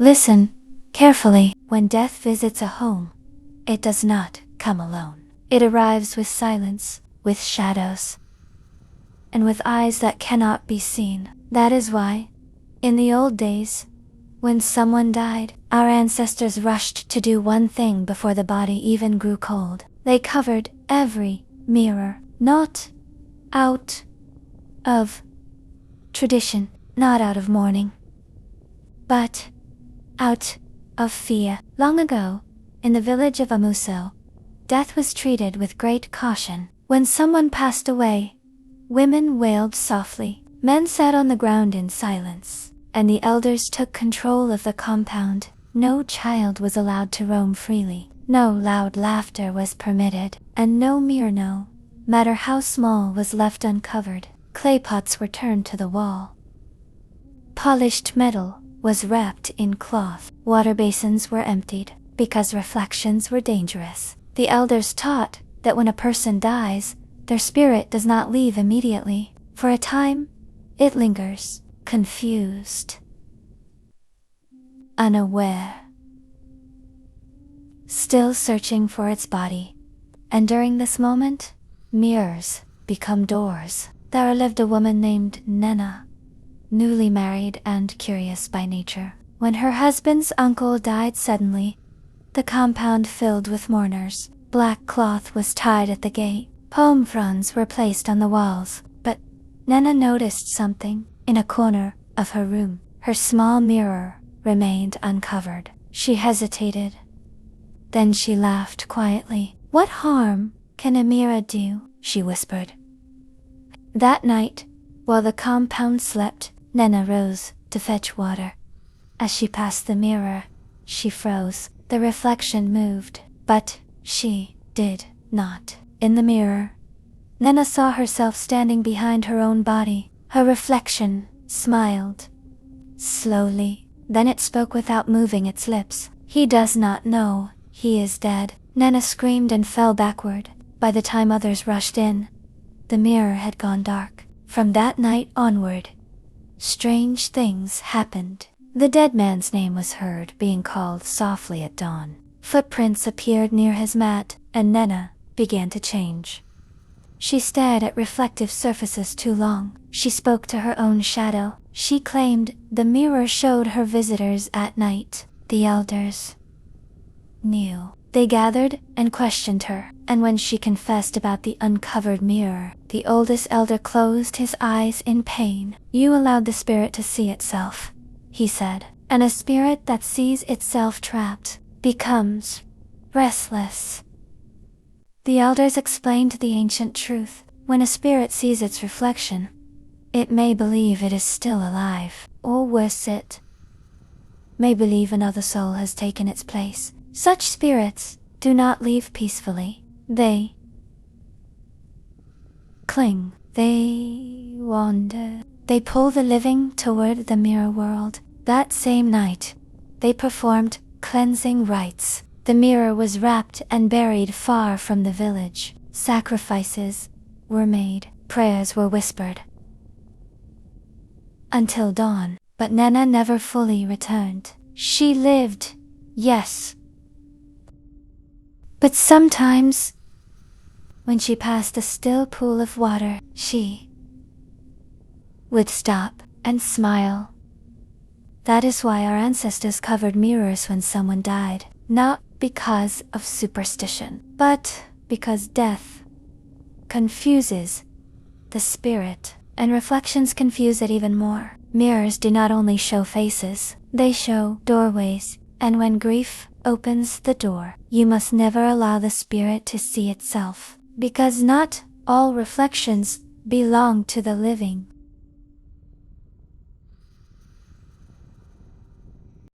Listen carefully. When death visits a home, it does not come alone. It arrives with silence, with shadows, and with eyes that cannot be seen. That is why, in the old days, when someone died, our ancestors rushed to do one thing before the body even grew cold. They covered every mirror, not out of tradition, not out of mourning, but out of fear. Long ago, in the village of Amuso, death was treated with great caution. When someone passed away, women wailed softly, men sat on the ground in silence, and the elders took control of the compound. No child was allowed to roam freely, no loud laughter was permitted, and no mirror, no matter how small, was left uncovered. Clay pots were turned to the wall. Polished metal was wrapped in cloth. Water basins were emptied, because reflections were dangerous. The elders taught that when a person dies, their spirit does not leave immediately. For a time, it lingers, confused, unaware, still searching for its body. And during this moment, mirrors become doors. There lived a woman named Nena, newly married and curious by nature. When her husband's uncle died suddenly, the compound filled with mourners. Black cloth was tied at the gate. Palm fronds were placed on the walls. But Nena noticed something. In a corner of her room, her small mirror remained uncovered. She hesitated. Then she laughed quietly. "What harm can a mirror do?" she whispered. That night, while the compound slept, Nena rose to fetch water. As she passed the mirror, she froze. The reflection moved, but she did not. In the mirror, Nena saw herself standing behind her own body. Her reflection smiled slowly. Then it spoke without moving its lips. "He does not know he is dead." Nena screamed and fell backward. By the time others rushed in, the mirror had gone dark. From that night onward, strange things happened. The dead man's name was heard being called softly at dawn. Footprints appeared near his mat, and Nena began to change. She stared at reflective surfaces too long. She spoke to her own shadow. She claimed the mirror showed her visitors at night. The elders knew. They gathered and questioned her, and when she confessed about the uncovered mirror, the oldest elder closed his eyes in pain. "You allowed the spirit to see itself," he said, "and a spirit that sees itself trapped becomes restless." The elders explained the ancient truth. When a spirit sees its reflection, it may believe it is still alive, or worse, it may believe another soul has taken its place. Such spirits do not leave peacefully. They cling. They wander. They pull the living toward the mirror world. That same night, they performed cleansing rites. The mirror was wrapped and buried far from the village. Sacrifices were made. Prayers were whispered. Until dawn. But Nena never fully returned. She lived, yes. But sometimes, when she passed a still pool of water, she would stop and smile. That is why our ancestors covered mirrors when someone died. Not because of superstition, but because death confuses the spirit, and reflections confuse it even more. Mirrors do not only show faces, they show doorways, and when grief opens the door, you must never allow the spirit to see itself, because not all reflections belong to the living.